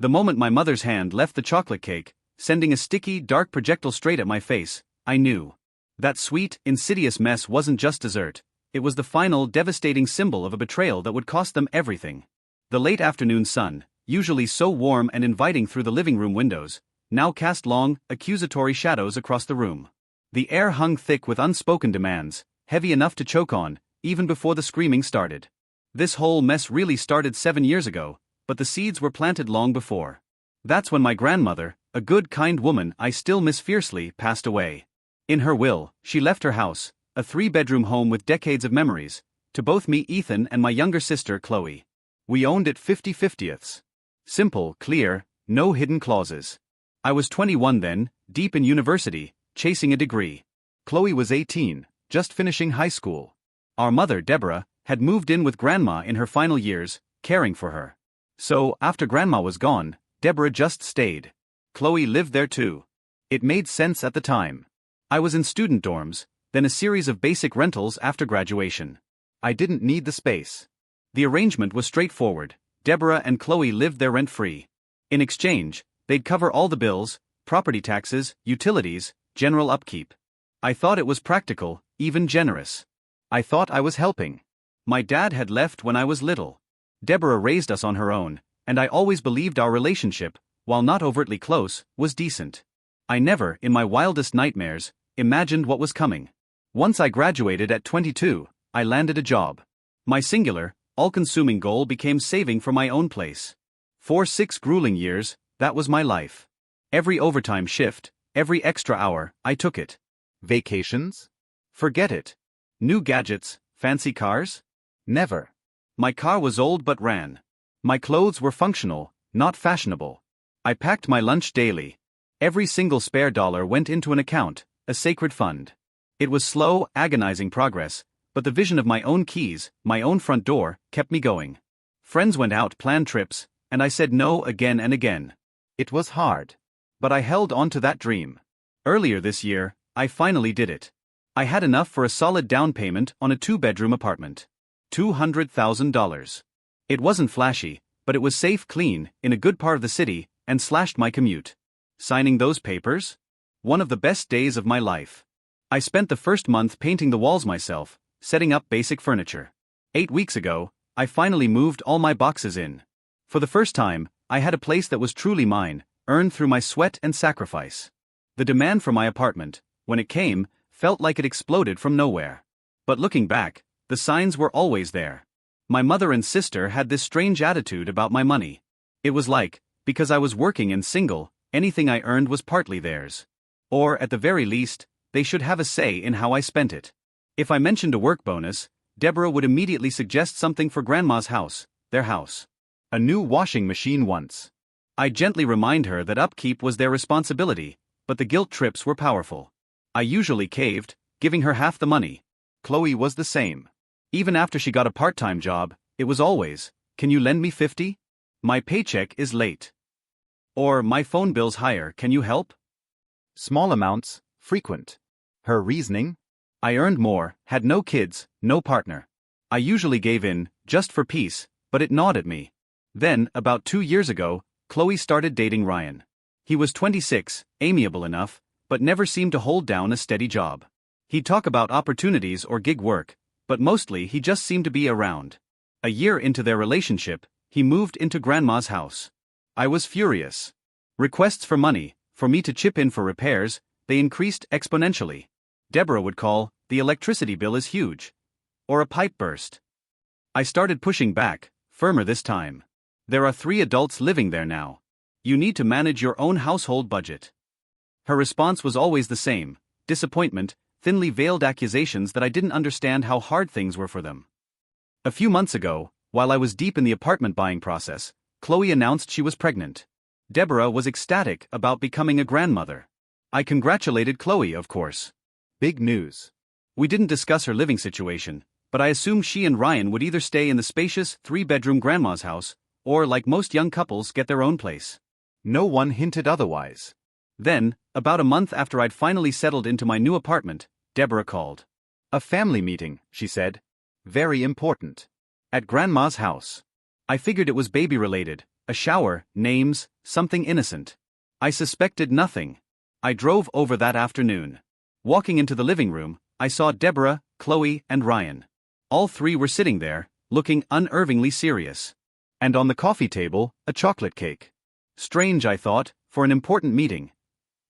The moment my mother's hand left the chocolate cake, sending a sticky, dark projectile straight at my face, I knew. That sweet, insidious mess wasn't just dessert, it was the final, devastating symbol of a betrayal that would cost them everything. The late afternoon sun, usually so warm and inviting through the living room windows, now cast long, accusatory shadows across the room. The air hung thick with unspoken demands, heavy enough to choke on, even before the screaming started. This whole mess really started 7 years ago, but the seeds were planted long before. That's when my grandmother, a good kind woman I still miss fiercely, passed away. In her will, she left her house, a 3-bedroom home with decades of memories, to both me, Ethan, and my younger sister, Chloe. We owned it 50/50ths. Simple, clear, no hidden clauses. I was 21 then, deep in university, chasing a degree. Chloe was 18, just finishing high school. Our mother, Deborah, had moved in with Grandma in her final years, caring for her. So, after Grandma was gone, Deborah just stayed. Chloe lived there too. It made sense at the time. I was in student dorms, then a series of basic rentals after graduation. I didn't need the space. The arrangement was straightforward. Deborah and Chloe lived there rent-free. In exchange, they'd cover all the bills, property taxes, utilities, general upkeep. I thought it was practical, even generous. I thought I was helping. My dad had left when I was little. Deborah raised us on her own, and I always believed our relationship, while not overtly close, was decent. I never, in my wildest nightmares, imagined what was coming. Once I graduated at 22, I landed a job. My singular, all-consuming goal became saving for my own place. For 6 grueling years, that was my life. Every overtime shift, every extra hour, I took it. Vacations? Forget it. New gadgets, fancy cars? Never. My car was old but ran. My clothes were functional, not fashionable. I packed my lunch daily. Every single spare dollar went into an account, a sacred fund. It was slow, agonizing progress, but the vision of my own keys, my own front door, kept me going. Friends went out, planned trips, and I said no again and again. It was hard. But I held on to that dream. Earlier this year, I finally did it. I had enough for a solid down payment on a 2-bedroom apartment. $200,000. It wasn't flashy, but it was safe, clean, in a good part of the city, and slashed my commute. Signing those papers? One of the best days of my life. I spent the first month painting the walls myself, setting up basic furniture. 8 weeks ago, I finally moved all my boxes in. For the first time, I had a place that was truly mine, earned through my sweat and sacrifice. The demand for my apartment, when it came, felt like it exploded from nowhere. But looking back, the signs were always there. My mother and sister had this strange attitude about my money. It was like, because I was working and single, anything I earned was partly theirs. Or, at the very least, they should have a say in how I spent it. If I mentioned a work bonus, Deborah would immediately suggest something for Grandma's house, their house. A new washing machine once. I'd gently remind her that upkeep was their responsibility, but the guilt trips were powerful. I usually caved, giving her half the money. Chloe was the same. Even after she got a part-time job, it was always, "Can you lend me 50? My paycheck is late." Or, "My phone bill's higher, can you help?" Small amounts, frequent. Her reasoning? I earned more, had no kids, no partner. I usually gave in, just for peace, but it gnawed at me. Then, about 2 years ago, Chloe started dating Ryan. He was 26, amiable enough, but never seemed to hold down a steady job. He'd talk about opportunities or gig work, but mostly he just seemed to be around. A year into their relationship, he moved into Grandma's house. I was furious. Requests for money, for me to chip in for repairs, they increased exponentially. Deborah would call, "The electricity bill is huge." Or a pipe burst. I started pushing back, firmer this time. "There are 3 adults living there now. You need to manage your own household budget." Her response was always the same: disappointment, thinly veiled accusations that I didn't understand how hard things were for them. A few months ago, while I was deep in the apartment buying process, Chloe announced she was pregnant. Deborah was ecstatic about becoming a grandmother. I congratulated Chloe, of course. Big news. We didn't discuss her living situation, but I assumed she and Ryan would either stay in the spacious 3-bedroom grandma's house, or, like most young couples, get their own place. No one hinted otherwise. Then, about a month after I'd finally settled into my new apartment, Deborah called. "A family meeting," she said. "Very important. At Grandma's house." I figured it was baby-related, a shower, names, something innocent. I suspected nothing. I drove over that afternoon. Walking into the living room, I saw Deborah, Chloe, and Ryan. All three were sitting there, looking unervingly serious. And on the coffee table, a chocolate cake. Strange, I thought, for an important meeting.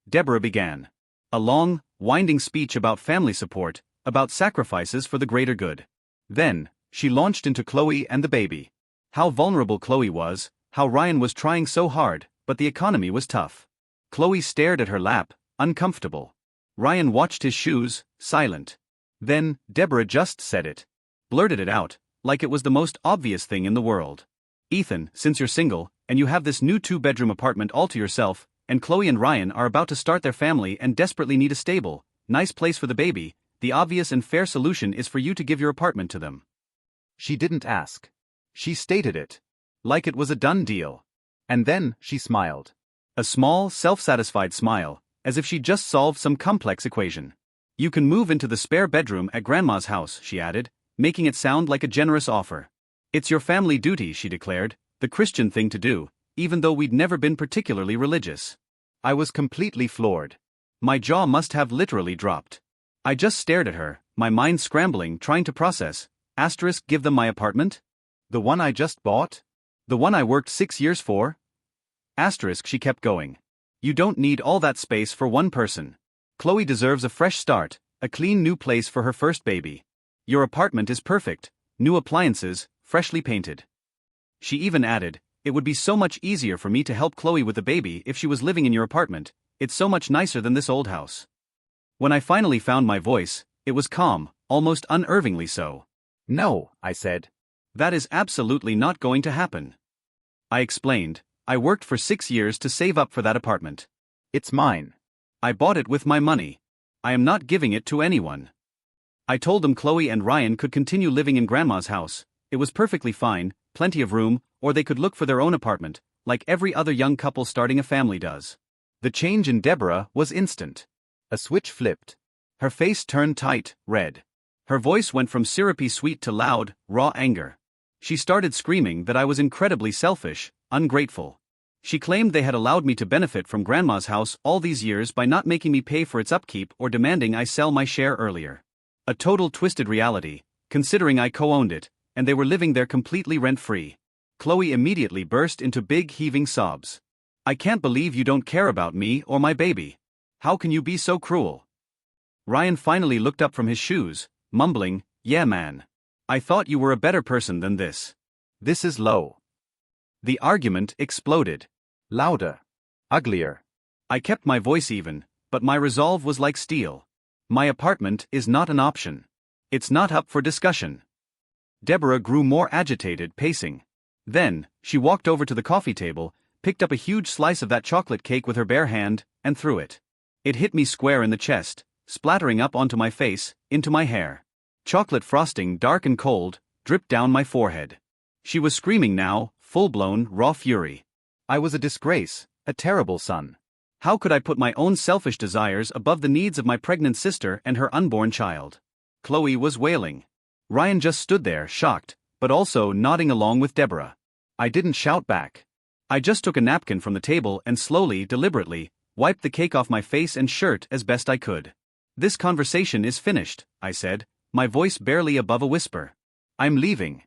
Deborah began. A long, winding speech about family support, about sacrifices for the greater good. Then, she launched into Chloe and the baby. How vulnerable Chloe was, how Ryan was trying so hard, but the economy was tough. Chloe stared at her lap, uncomfortable. Ryan watched his shoes, silent. Then, Deborah just said it. Blurted it out, like it was the most obvious thing in the world. Ethan, since you're single, and you have this new 2-bedroom apartment all to yourself, and Chloe and Ryan are about to start their family and desperately need a stable, nice place for the baby, the obvious and fair solution is for you to give your apartment to them. She didn't ask. She stated it. Like it was a done deal. And then, she smiled. A small, self-satisfied smile, as if she'd just solved some complex equation. You can move into the spare bedroom at Grandma's house, she added, making it sound like a generous offer. It's your family duty, she declared, the Christian thing to do, even though we'd never been particularly religious. I was completely floored. My jaw must have literally dropped. I just stared at her, my mind scrambling, trying to process. Give them my apartment? The one I just bought? The one I worked 6 years for? She kept going. You don't need all that space for one person. Chloe deserves a fresh start, a clean new place for her first baby. Your apartment is perfect, new appliances, freshly painted. She even added, it would be so much easier for me to help Chloe with the baby if she was living in your apartment, it's so much nicer than this old house. When I finally found my voice, it was calm, almost unnervingly so. No, I said. That is absolutely not going to happen. I explained, I worked for 6 years to save up for that apartment. It's mine. I bought it with my money. I am not giving it to anyone. I told them Chloe and Ryan could continue living in Grandma's house, it was perfectly fine, plenty of room, or they could look for their own apartment, like every other young couple starting a family does. The change in Deborah was instant. A switch flipped. Her face turned tight, red. Her voice went from syrupy sweet to loud, raw anger. She started screaming that I was incredibly selfish, ungrateful. She claimed they had allowed me to benefit from Grandma's house all these years by not making me pay for its upkeep or demanding I sell my share earlier. A total twisted reality, considering I co-owned it, and they were living there completely rent-free. Chloe immediately burst into big heaving sobs. I can't believe you don't care about me or my baby. How can you be so cruel? Ryan finally looked up from his shoes, mumbling, yeah man. I thought you were a better person than this. This is low. The argument exploded. Louder. Uglier. I kept my voice even, but my resolve was like steel. My apartment is not an option. It's not up for discussion. Deborah grew more agitated, pacing. Then, she walked over to the coffee table, picked up a huge slice of that chocolate cake with her bare hand, and threw it. It hit me square in the chest, splattering up onto my face, into my hair. Chocolate frosting, dark and cold, dripped down my forehead. She was screaming now, full-blown, raw fury. I was a disgrace, a terrible son. How could I put my own selfish desires above the needs of my pregnant sister and her unborn child? Chloe was wailing. Ryan just stood there, shocked, but also nodding along with Deborah. I didn't shout back. I just took a napkin from the table and slowly, deliberately, wiped the cake off my face and shirt as best I could. This conversation is finished, I said, my voice barely above a whisper. I'm leaving.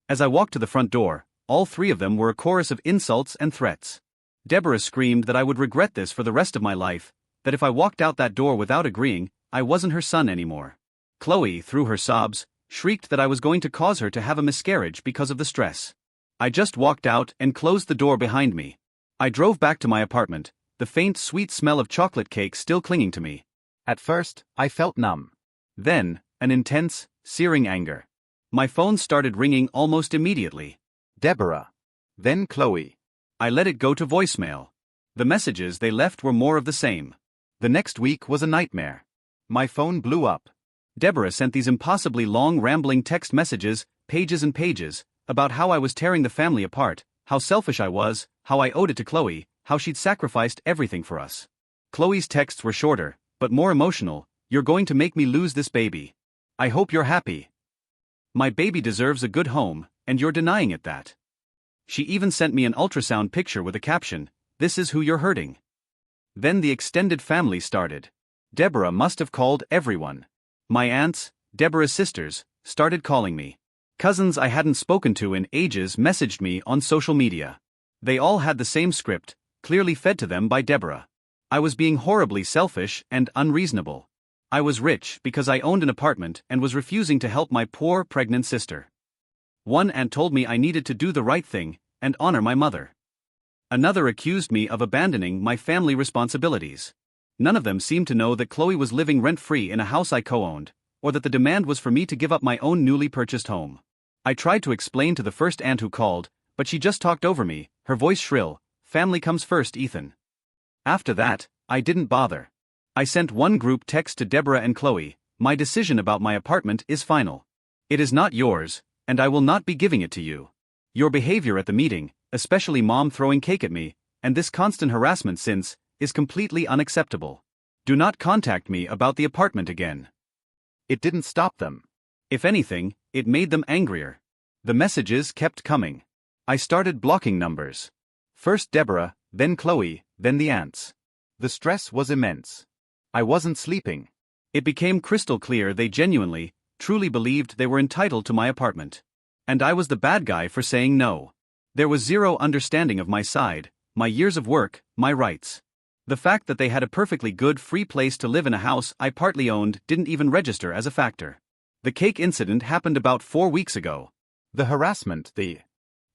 As I walked to the front door, all three of them were a chorus of insults and threats. Deborah screamed that I would regret this for the rest of my life, that if I walked out that door without agreeing, I wasn't her son anymore. Chloe, through her sobs, shrieked that I was going to cause her to have a miscarriage because of the stress. I just walked out and closed the door behind me. I drove back to my apartment, the faint sweet smell of chocolate cake still clinging to me. At first, I felt numb. Then, an intense, searing anger. My phone started ringing almost immediately. Deborah. Then Chloe. I let it go to voicemail. The messages they left were more of the same. The next week was a nightmare. My phone blew up. Deborah sent these impossibly long rambling text messages, pages and pages, about how I was tearing the family apart, how selfish I was, how I owed it to Chloe, how she'd sacrificed everything for us. Chloe's texts were shorter, but more emotional. You're going to make me lose this baby. I hope you're happy. My baby deserves a good home, and you're denying it that. She even sent me an ultrasound picture with a caption, "This is who you're hurting." Then the extended family started. Deborah must have called everyone. My aunts, Deborah's sisters, started calling me. Cousins I hadn't spoken to in ages messaged me on social media. They all had the same script, clearly fed to them by Deborah. I was being horribly selfish and unreasonable. I was rich because I owned an apartment and was refusing to help my poor pregnant sister. One aunt told me I needed to do the right thing and honor my mother. Another accused me of abandoning my family responsibilities. None of them seemed to know that Chloe was living rent-free in a house I co-owned, or that the demand was for me to give up my own newly purchased home. I tried to explain to the first aunt who called, but she just talked over me, her voice shrill, "Family comes first, Ethan." After that, I didn't bother. I sent one group text to Deborah and Chloe, "My decision about my apartment is final. It is not yours, and I will not be giving it to you. Your behavior at the meeting, especially Mom throwing cake at me, and this constant harassment since, is completely unacceptable. Do not contact me about the apartment again." It didn't stop them. If anything, it made them angrier. The messages kept coming. I started blocking numbers. First Deborah, then Chloe, then the aunts. The stress was immense. I wasn't sleeping. It became crystal clear they genuinely, truly believed they were entitled to my apartment. And I was the bad guy for saying no. There was zero understanding of my side, my years of work, my rights. The fact that they had a perfectly good free place to live in a house I partly owned didn't even register as a factor. The cake incident happened about 4 weeks ago. The harassment, the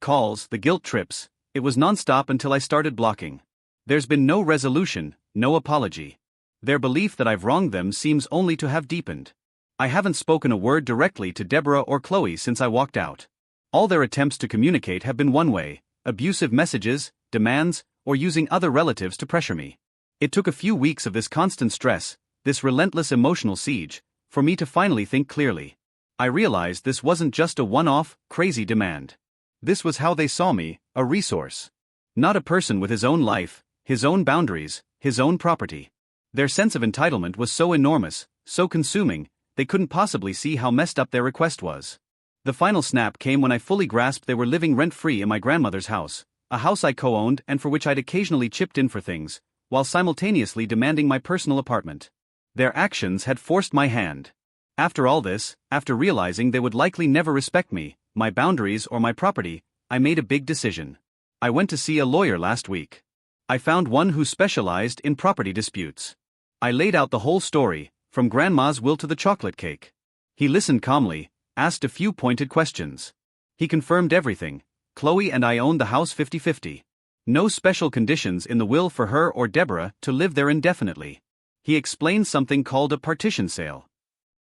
calls, the guilt trips, it was nonstop until I started blocking. There's been no resolution, no apology. Their belief that I've wronged them seems only to have deepened. I haven't spoken a word directly to Deborah or Chloe since I walked out. All their attempts to communicate have been one way, abusive messages, demands, or using other relatives to pressure me. It took a few weeks of this constant stress, this relentless emotional siege, for me to finally think clearly. I realized this wasn't just a one-off, crazy demand. This was how they saw me, a resource. Not a person with his own life, his own boundaries, his own property. Their sense of entitlement was so enormous, so consuming, they couldn't possibly see how messed up their request was. The final snap came when I fully grasped they were living rent-free in my grandmother's house, a house I co-owned and for which I'd occasionally chipped in for things, while simultaneously demanding my personal apartment. Their actions had forced my hand. After all this, after realizing they would likely never respect me, my boundaries or my property, I made a big decision. I went to see a lawyer last week. I found one who specialized in property disputes. I laid out the whole story, from Grandma's will to the chocolate cake. He listened calmly, asked a few pointed questions. He confirmed everything. Chloe and I owned the house 50-50. No special conditions in the will for her or Deborah to live there indefinitely. He explained something called a partition sale.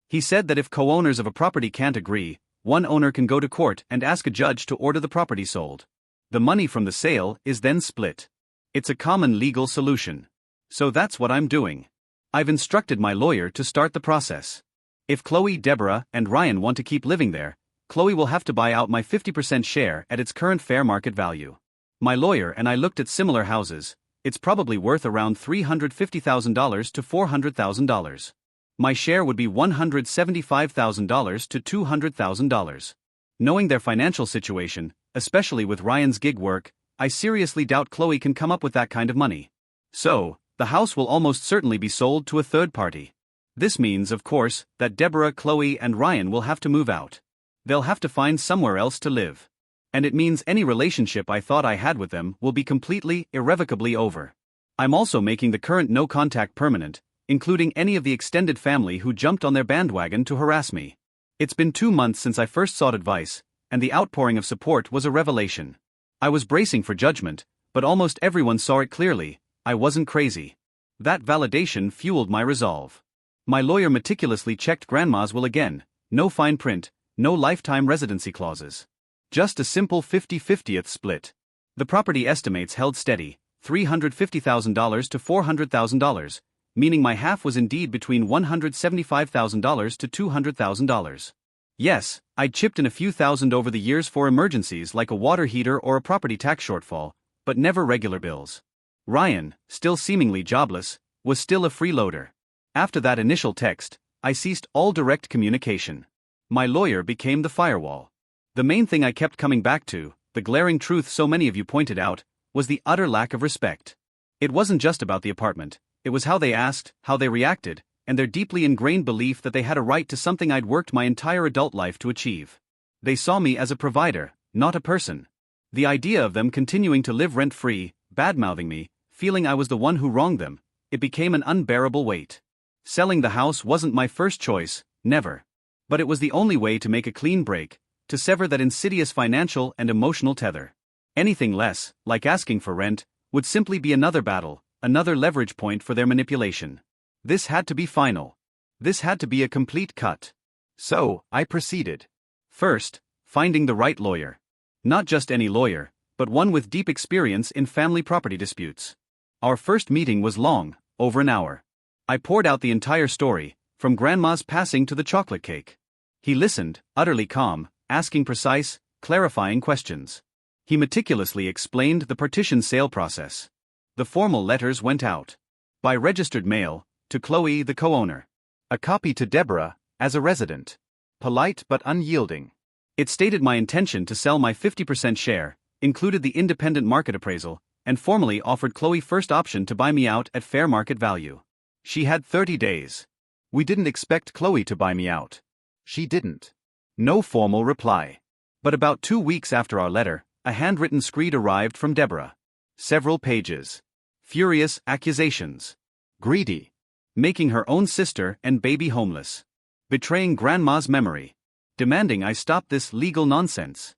He said that if co-owners of a property can't agree, one owner can go to court and ask a judge to order the property sold. The money from the sale is then split. It's a common legal solution. So that's what I'm doing. I've instructed my lawyer to start the process. If Chloe, Deborah, and Ryan want to keep living there, Chloe will have to buy out my 50% share at its current fair market value. My lawyer and I looked at similar houses. It's probably worth around $350,000 to $400,000. My share would be $175,000 to $200,000. Knowing their financial situation, especially with Ryan's gig work, I seriously doubt Chloe can come up with that kind of money. So, the house will almost certainly be sold to a third party. This means, of course, that Deborah, Chloe, and Ryan will have to move out. They'll have to find somewhere else to live. And it means any relationship I thought I had with them will be completely, irrevocably over. I'm also making the current no contact permanent, including any of the extended family who jumped on their bandwagon to harass me. It's been 2 months since I first sought advice, and the outpouring of support was a revelation. I was bracing for judgment, but almost everyone saw it clearly. I wasn't crazy. That validation fueled my resolve. My lawyer meticulously checked Grandma's will again, no fine print, no lifetime residency clauses. Just a simple 50-50th split. The property estimates held steady, $350,000 to $400,000, meaning my half was indeed between $175,000 to $200,000. Yes, I'd chipped in a few thousand over the years for emergencies like a water heater or a property tax shortfall, but never regular bills. Ryan, still seemingly jobless, was still a freeloader. After that initial text, I ceased all direct communication. My lawyer became the firewall. The main thing I kept coming back to, the glaring truth so many of you pointed out, was the utter lack of respect. It wasn't just about the apartment, it was how they asked, how they reacted, and their deeply ingrained belief that they had a right to something I'd worked my entire adult life to achieve. They saw me as a provider, not a person. The idea of them continuing to live rent-free, bad-mouthing me, feeling I was the one who wronged them, it became an unbearable weight. Selling the house wasn't my first choice, never. But it was the only way to make a clean break, to sever that insidious financial and emotional tether. Anything less, like asking for rent, would simply be another battle, another leverage point for their manipulation. This had to be final. This had to be a complete cut. So, I proceeded. First, finding the right lawyer. Not just any lawyer, but one with deep experience in family property disputes. Our first meeting was long, over an hour. I poured out the entire story, from Grandma's passing to the chocolate cake. He listened, utterly calm, asking precise, clarifying questions. He meticulously explained the partition sale process. The formal letters went out. By registered mail, to Chloe the co-owner. A copy to Deborah, as a resident. Polite but unyielding. It stated my intention to sell my 50% share, included the independent market appraisal, and formally offered Chloe first option to buy me out at fair market value. She had 30 days. We didn't expect Chloe to buy me out. She didn't. No formal reply. But about 2 weeks after our letter, a handwritten screed arrived from Deborah. Several pages. Furious accusations. Greedy. Making her own sister and baby homeless. Betraying Grandma's memory. Demanding I stop this legal nonsense.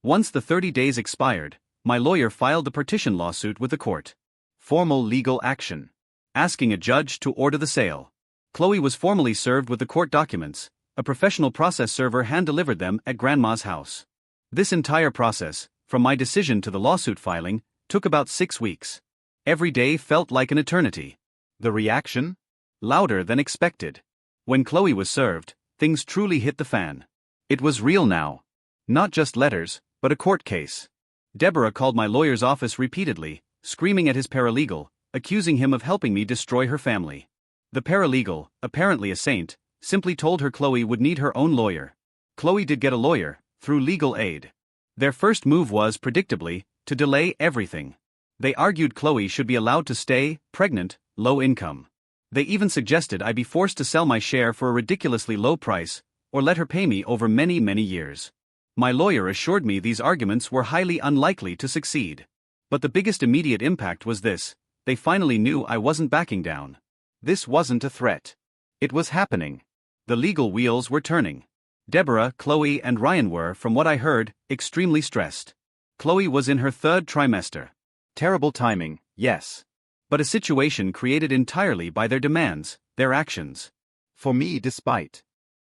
Once the 30 days expired, my lawyer filed the partition lawsuit with the court. Formal legal action. Asking a judge to order the sale. Chloe was formally served with the court documents. A professional process server hand-delivered them at Grandma's house. This entire process, from my decision to the lawsuit filing, took about 6 weeks. Every day felt like an eternity. The reaction? Louder than expected. When Chloe was served, things truly hit the fan. It was real now. Not just letters, but a court case. Deborah called my lawyer's office repeatedly, screaming at his paralegal, accusing him of helping me destroy her family. The paralegal, apparently a saint, simply told her Chloe would need her own lawyer. Chloe did get a lawyer, through legal aid. Their first move was, predictably, to delay everything. They argued Chloe should be allowed to stay, pregnant, low income. They even suggested I be forced to sell my share for a ridiculously low price, or let her pay me over many, many years. My lawyer assured me these arguments were highly unlikely to succeed. But the biggest immediate impact was this: they finally knew I wasn't backing down. This wasn't a threat. It was happening. The legal wheels were turning. Deborah, Chloe, and Ryan were, from what I heard, extremely stressed. Chloe was in her 3rd trimester. Terrible timing, yes. But a situation created entirely by their demands, their actions. For me, despite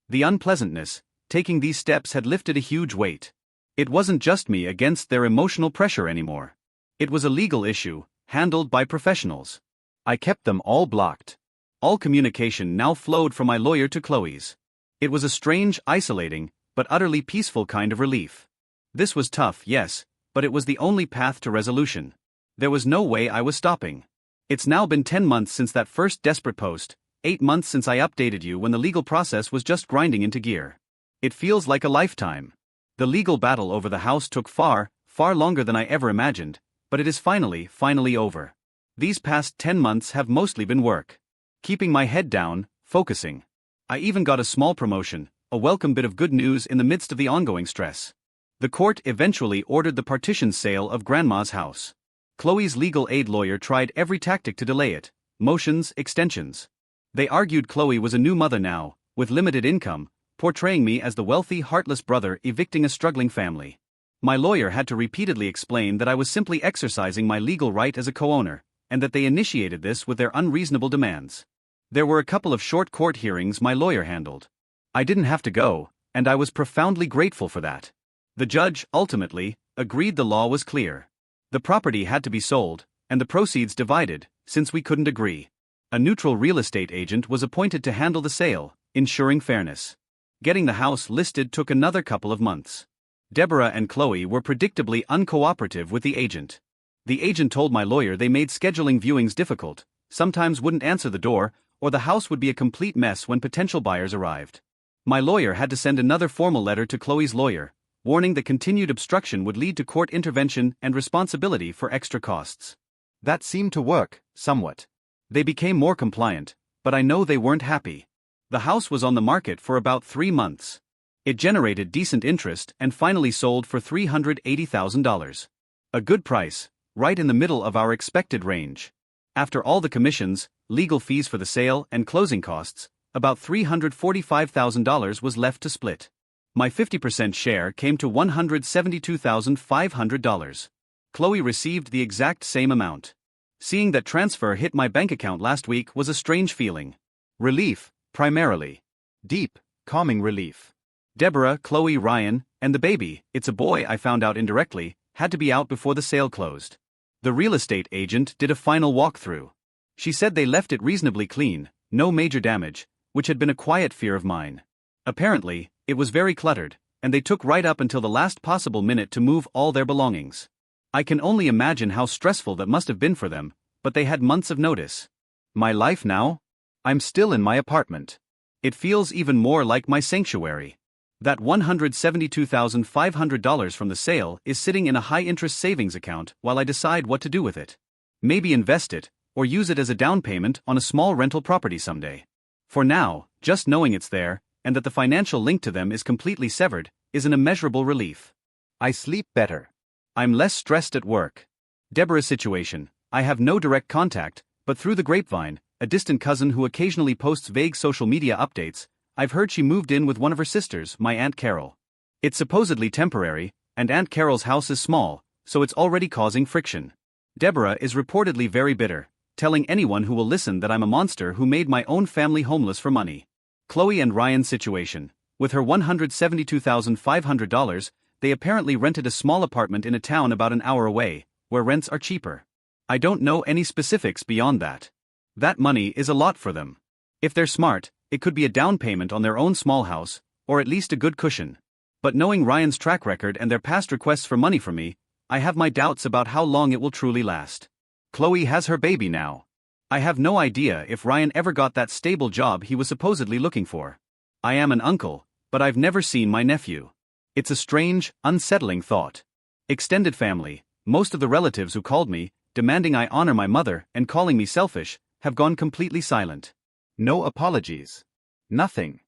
the unpleasantness, taking these steps had lifted a huge weight. It wasn't just me against their emotional pressure anymore. It was a legal issue, handled by professionals. I kept them all blocked. All communication now flowed from my lawyer to Chloe's. It was a strange, isolating, but utterly peaceful kind of relief. This was tough, yes, but it was the only path to resolution. There was no way I was stopping. It's now been 10 months since that first desperate post, 8 months since I updated you when the legal process was just grinding into gear. It feels like a lifetime. The legal battle over the house took far, far longer than I ever imagined, but it is finally over. These past 10 months have mostly been work. Keeping my head down, focusing. I even got a small promotion, a welcome bit of good news in the midst of the ongoing stress. The court eventually ordered the partition sale of Grandma's house. Chloe's legal aid lawyer tried every tactic to delay it, motions, extensions. They argued Chloe was a new mother now, with limited income, portraying me as the wealthy, heartless brother evicting a struggling family. My lawyer had to repeatedly explain that I was simply exercising my legal right as a co-owner, and that they initiated this with their unreasonable demands. There were a couple of short court hearings my lawyer handled. I didn't have to go, and I was profoundly grateful for that. The judge, ultimately, agreed the law was clear. The property had to be sold, and the proceeds divided, since we couldn't agree. A neutral real estate agent was appointed to handle the sale, ensuring fairness. Getting the house listed took another couple of months. Deborah and Chloe were predictably uncooperative with the agent. The agent told my lawyer they made scheduling viewings difficult, sometimes wouldn't answer the door, or the house would be a complete mess when potential buyers arrived. My lawyer had to send another formal letter to Chloe's lawyer, warning that continued obstruction would lead to court intervention and responsibility for extra costs. That seemed to work, somewhat. They became more compliant, but I know they weren't happy. The house was on the market for about 3 months. It generated decent interest and finally sold for $380,000. A good price, right in the middle of our expected range. After all the commissions, legal fees for the sale, and closing costs, about $345,000 was left to split. My 50% share came to $172,500. Chloe received the exact same amount. Seeing that transfer hit my bank account last week was a strange feeling. Relief, primarily. Deep, calming relief. Deborah, Chloe, Ryan, and the baby, it's a boy I found out indirectly, had to be out before the sale closed. The real estate agent did a final walkthrough. She said they left it reasonably clean, no major damage, which had been a quiet fear of mine. Apparently, it was very cluttered, and they took right up until the last possible minute to move all their belongings. I can only imagine how stressful that must have been for them, but they had months of notice. My life now? I'm still in my apartment. It feels even more like my sanctuary. That $172,500 from the sale is sitting in a high-interest savings account while I decide what to do with it. Maybe invest it, or use it as a down payment on a small rental property someday. For now, just knowing it's there, and that the financial link to them is completely severed, is an immeasurable relief. I sleep better. I'm less stressed at work. Deborah's situation, I have no direct contact, but through the grapevine, a distant cousin who occasionally posts vague social media updates, I've heard she moved in with one of her sisters, my Aunt Carol. It's supposedly temporary, and Aunt Carol's house is small, so it's already causing friction. Deborah is reportedly very bitter, telling anyone who will listen that I'm a monster who made my own family homeless for money. Chloe and Ryan's situation, with her $172,500, they apparently rented a small apartment in a town about an hour away, where rents are cheaper. I don't know any specifics beyond that. That money is a lot for them. If they're smart, it could be a down payment on their own small house, or at least a good cushion. But knowing Ryan's track record and their past requests for money from me, I have my doubts about how long it will truly last. Chloe has her baby now. I have no idea if Ryan ever got that stable job he was supposedly looking for. I am an uncle, but I've never seen my nephew. It's a strange, unsettling thought. Extended family, most of the relatives who called me, demanding I honor my mother and calling me selfish, have gone completely silent. No apologies. Nothing.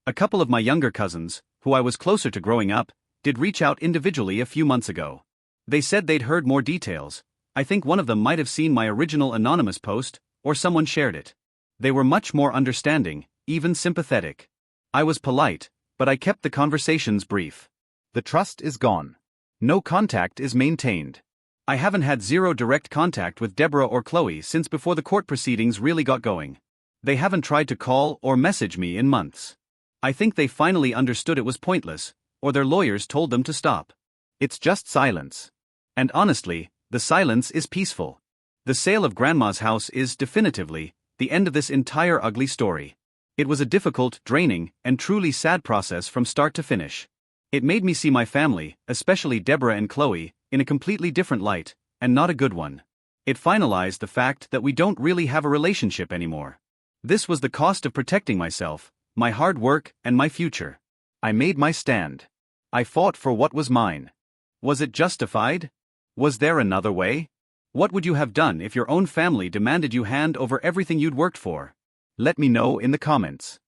A couple of my younger cousins, who I was closer to growing up, did reach out individually a few months ago. They said they'd heard more details. I think one of them might have seen my original anonymous post, or someone shared it. They were much more understanding, even sympathetic. I was polite, but I kept the conversations brief. The trust is gone. No contact is maintained. I haven't had zero direct contact with Deborah or Chloe since before the court proceedings really got going. They haven't tried to call or message me in months. I think they finally understood it was pointless, or their lawyers told them to stop. It's just silence. And honestly, the silence is peaceful. The sale of Grandma's house is, definitively, the end of this entire ugly story. It was a difficult, draining, and truly sad process from start to finish. It made me see my family, especially Deborah and Chloe, in a completely different light, and not a good one. It finalized the fact that we don't really have a relationship anymore. This was the cost of protecting myself, my hard work, and my future. I made my stand. I fought for what was mine. Was it justified? Was there another way? What would you have done if your own family demanded you hand over everything you'd worked for? Let me know in the comments.